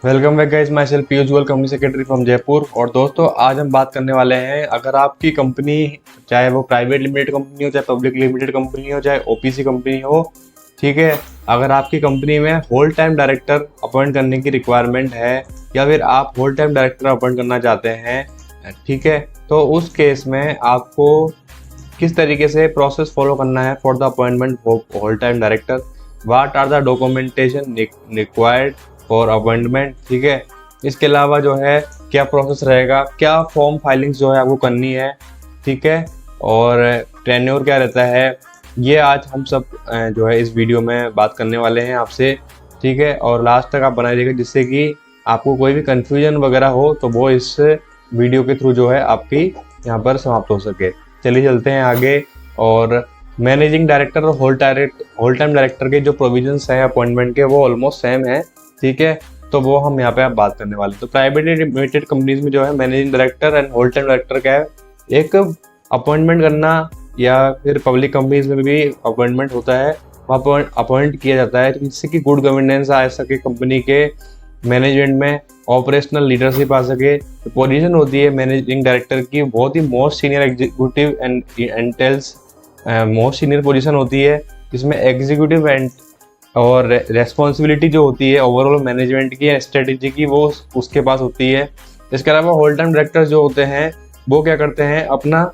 Welcome back guys, my self Piyush Goyal, company secretary from Jaipur. और दोस्तों, आज हम बात करने वाले हैं, अगर आपकी कंपनी चाहे वो प्राइवेट लिमिटेड कंपनी हो, चाहे पब्लिक लिमिटेड कंपनी हो, चाहे ओपीसी कंपनी हो, ठीक है। अगर आपकी कंपनी में होल टाइम डायरेक्टर अपॉइंट करने की रिक्वायरमेंट है या फिर आप होल टाइम डायरेक्टर अपॉइंट करना चाहते हैं, ठीक है, तो उस केस में आपको किस तरीके से प्रोसेस फॉलो करना है for the appointment of whole time director, what are the documentation required for appointment, ठीक है। इसके अलावा जो है क्या प्रोसेस रहेगा, क्या फॉर्म फाइलिंग्स जो है आपको करनी है, ठीक है, और टेन्योर क्या रहता है, ये आज हम सब जो है इस वीडियो में बात करने वाले हैं आपसे, ठीक है। और लास्ट तक आप बनाए रहिएगा, जिससे कि आपको कोई भी कन्फ्यूजन वगैरह हो तो वो इस वीडियो के थ्रू जो है आपकी यहाँ पर समाप्त हो सके। चलिए चलते हैं आगे। और मैनेजिंग डायरेक्टर और होल टाइम डायरेक्टर के जो प्रोविजंस हैं अपॉइंटमेंट के, वो ऑलमोस्ट सेम है, ठीक है। तो वो हम यहाँ पे आप बात करने वाले हैं। तो प्राइवेट लिमिटेड कंपनीज में जो है managing director and whole time director का है एक अपॉइंटमेंट करना, या फिर पब्लिक कंपनीज में भी अपॉइंटमेंट होता है, वहाँ अपॉइंट किया जाता है जिससे कि गुड गवर्नेंस आ सके, कंपनी के मैनेजमेंट में ऑपरेशनल लीडरशिप आ सके। तो पोजीशन होती है मैनेजिंग डायरेक्टर की, बहुत ही most senior executive and entails most senior position होती है, जिसमें एग्जीक्यूटिव एंड और रेस्पॉन्सिबिलिटी जो होती है ओवरऑल मैनेजमेंट की, स्ट्रेटेजी की, वो उसके पास होती है। इसके अलावा होल टाइम डायरेक्टर जो होते हैं वो क्या करते हैं, अपना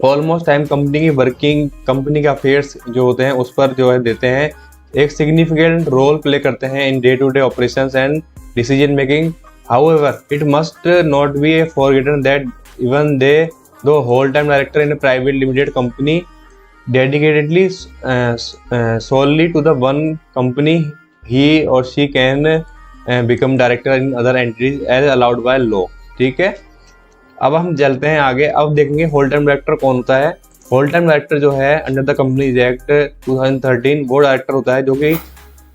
ऑलमोस्ट टाइम कंपनी की वर्किंग, कंपनी के अफेयर्स जो होते हैं उस पर जो है देते हैं, एक सिग्निफिकेंट रोल प्ले करते हैं in day to day operations and decision making. However it must not be forgotten that even they though whole time director in a private limited company dedicatedly solely to the one company, he or she can become director in other entities as allowed by law, ठीक है। अब हम चलते हैं आगे। अब देखेंगे whole time director कौन होता है। होल टाइम डायरेक्टर जो है अंडर द कंपनीज एक्ट 2013 वो डायरेक्टर होता है जो कि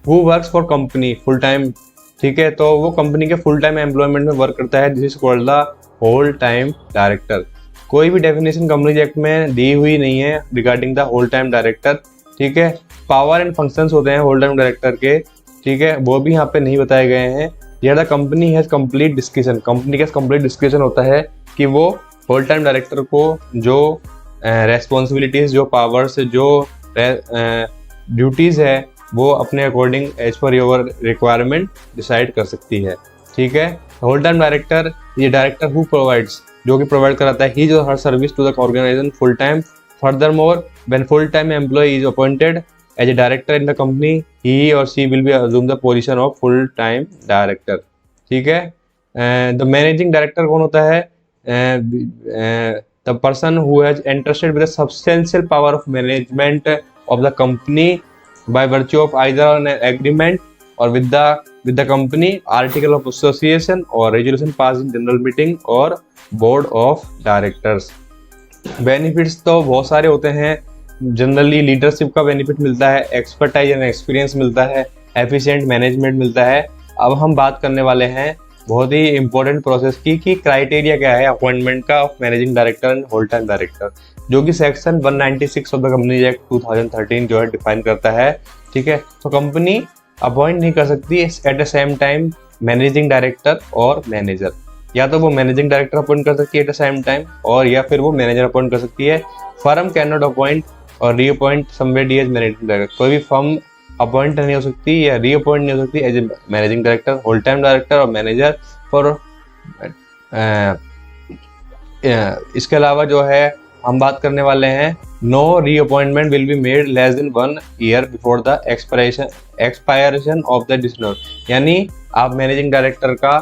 who works for company full time, ठीक है। तो वो कंपनी के फुल टाइम एम्प्लॉयमेंट में वर्क करता है, this is called the whole time director. कोई भी डेफिनेशन कंपनीज एक्ट में दी हुई नहीं है regarding the whole time director, ठीक है। पावर एंड फंक्शंस होते हैं होल टाइम डायरेक्टर के, ठीक है, वो भी यहाँ पे नहीं बताए गए हैं। यह the company has complete description, company का कंप्लीट डिस्क्रिप्शन होता है कि वो होल टाइम डायरेक्टर को जो रेस्पॉन्सिबिलिटीज, जो पावर्स, जो ड्यूटीज है वो अपने अकॉर्डिंग एज पर योर रिक्वायरमेंट डिसाइड कर सकती है, ठीक है। होल टाइम डायरेक्टर, ये डायरेक्टर हु प्रोवाइड्स, जो कि प्रोवाइड कराता है ही जो हर service to the organisation full time. Furthermore when full time employ is appointed as a director in the company, he और she will be assume the position of full time director, ठीक है। The managing director कौन होता है, the person who has entrusted with the substantial power of management of the company by virtue of either an agreement और with the company, article of association और resolution pass in general meeting और board of directors. Benefits तो बहुत सारे होते हैं। Generally leadership का benefit मिलता है, एक्सपर्टाइज एंड एक्सपीरियंस मिलता है, एफिशिएंट मैनेजमेंट मिलता है। अब हम बात करने वाले हैं बहुत ही इंपॉर्टेंट प्रोसेस की कि क्राइटेरिया क्या है अपॉइंटमेंट का of managing director and whole time director, जो कि section 196 of the companies act 2013 जो है डिफाइन करता है, ठीक है। तो कंपनी अपॉइंट नहीं कर सकती at the same time managing director और मैनेजर, या तो वो मैनेजिंग डायरेक्टर अपॉइंट कर सकती है एट द सेम टाइम, और या फिर वो मैनेजर अपॉइंट कर सकती है। फर्म कैन नॉट अपॉइंट और reappoint somebody as managing director, कोई भी फर्म अपॉइंट नहीं हो सकती या रीअपॉइंट नहीं हो सकती as a managing director, whole time director और मैनेजर फॉर। इसके अलावा जो है हम बात करने वाले हैं, no reappointment will be made less than 1 year before the expiration of the डिसनर, यानी आप मैनेजिंग डायरेक्टर का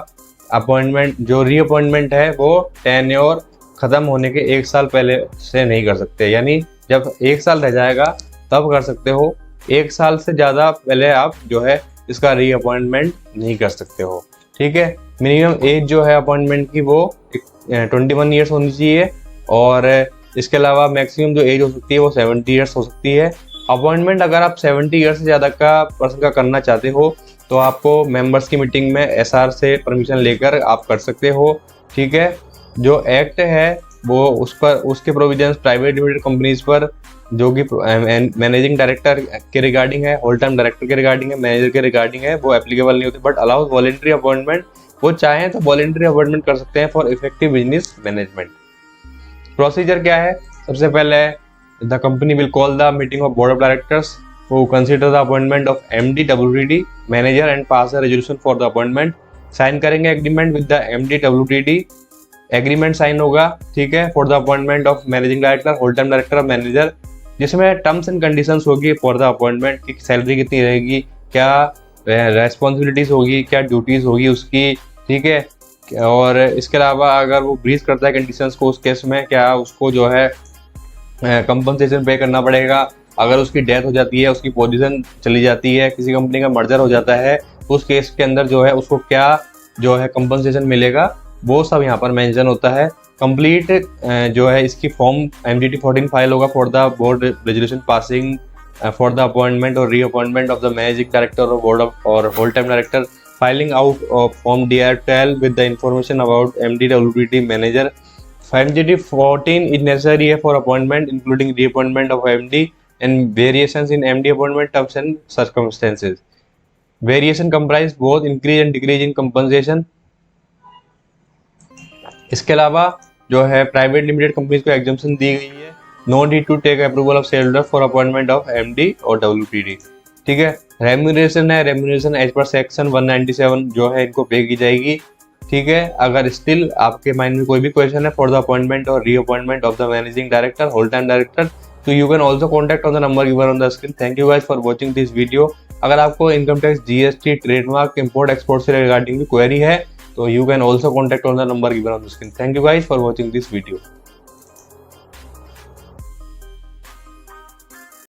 अपॉइंटमेंट, जो रीअपॉइंटमेंट है, वो टेन्योर खत्म होने के 1 साल पहले से नहीं कर सकते, यानी जब 1 साल रह जाएगा तब कर सकते हो, 1 साल से ज़्यादा पहले आप जो है इसका रीअपॉइंटमेंट नहीं कर सकते हो, ठीक है। मिनिमम एज जो है अपॉइंटमेंट की वो 21 ईयर्स होनी चाहिए, और इसके अलावा मैक्सिमम जो एज हो सकती है वो 70 ईयर्स हो सकती है। अपॉइंटमेंट अगर आप 70 ईयर्स से ज़्यादा का पर्सन का करना चाहते हो तो आपको मेंबर्स की मीटिंग में एसआर से परमिशन लेकर आप कर सकते हो, ठीक है। जो एक्ट है वो उस पर, उसके प्रोविजंस प्राइवेट लिमिटेड कंपनीज पर जो कि मैनेजिंग डायरेक्टर के रिगार्डिंग है, होल टाइम डायरेक्टर के रिगार्डिंग है, मैनेजर के रिगार्डिंग है, वो एप्लीकेबल नहीं होती, बट अलाउज वॉलेंट्री अपॉइंटमेंट। वो चाहें तो वॉलेंट्री अपॉइंटमेंट कर सकते हैं for effective business management. Procedure क्या है? सबसे पहले the company will call the meeting of board of directors who consider the appointment of MD, WTD, manager and pass a resolution for the appointment। Sign करेंगे agreement with the MD, WTD, agreement sign होगा, ठीक है, for the appointment of managing director, whole time director और manager, जिसमें terms and conditions होगी for the appointment की salary कितनी रहेगी, क्या रेस्पॉन्सिबिलिटीज होगी, क्या ड्यूटीज होगी उसकी, ठीक है। और इसके अलावा अगर वो ब्रीच करता है कंडीशंस को, उस केस में क्या उसको जो है कंपनसेशन पे करना पड़ेगा। अगर उसकी डेथ हो जाती है, उसकी पोजीशन चली जाती है, किसी कंपनी का मर्जर हो जाता है, उस केस के अंदर जो है उसको क्या जो है कंपनसेशन मिलेगा, वो सब यहाँ पर मेंशन होता है। कंप्लीट जो है इसकी फॉर्म MDT 14 फाइल होगा for the board resolution passing for the appointment और reappointment of the managing director और बोर्ड ऑफ और whole time director, filing out of form DR12 with the information about MD, WTD, manager. MDT 14 is necessary for appointment including reappointment of MD and variations in MD appointment terms and circumstances. Variation comprise both increase and decrease in compensation। इसके अलावा जो है private limited companies को exemption दी गई है, no need to take approval of share holder for appointment of MD और WTD, ठीक है। रेम्यूनरेशन है, रेम्यूनरेशन एज पर सेक्शन 197 जो है इनको पे की जाएगी, ठीक है। अगर स्टिल आपके माइंड में कोई भी क्वेश्चन है फॉर द अपॉइंटमेंट और reappointment of the managing director, whole time director, तो you can also contact on the number given on the screen. Thank you guys for watching this video. अगर आपको income tax, GST, trademark, import export से regarding भी query है तो you can also contact on the number given on the screen. Thank you guys for watching this video.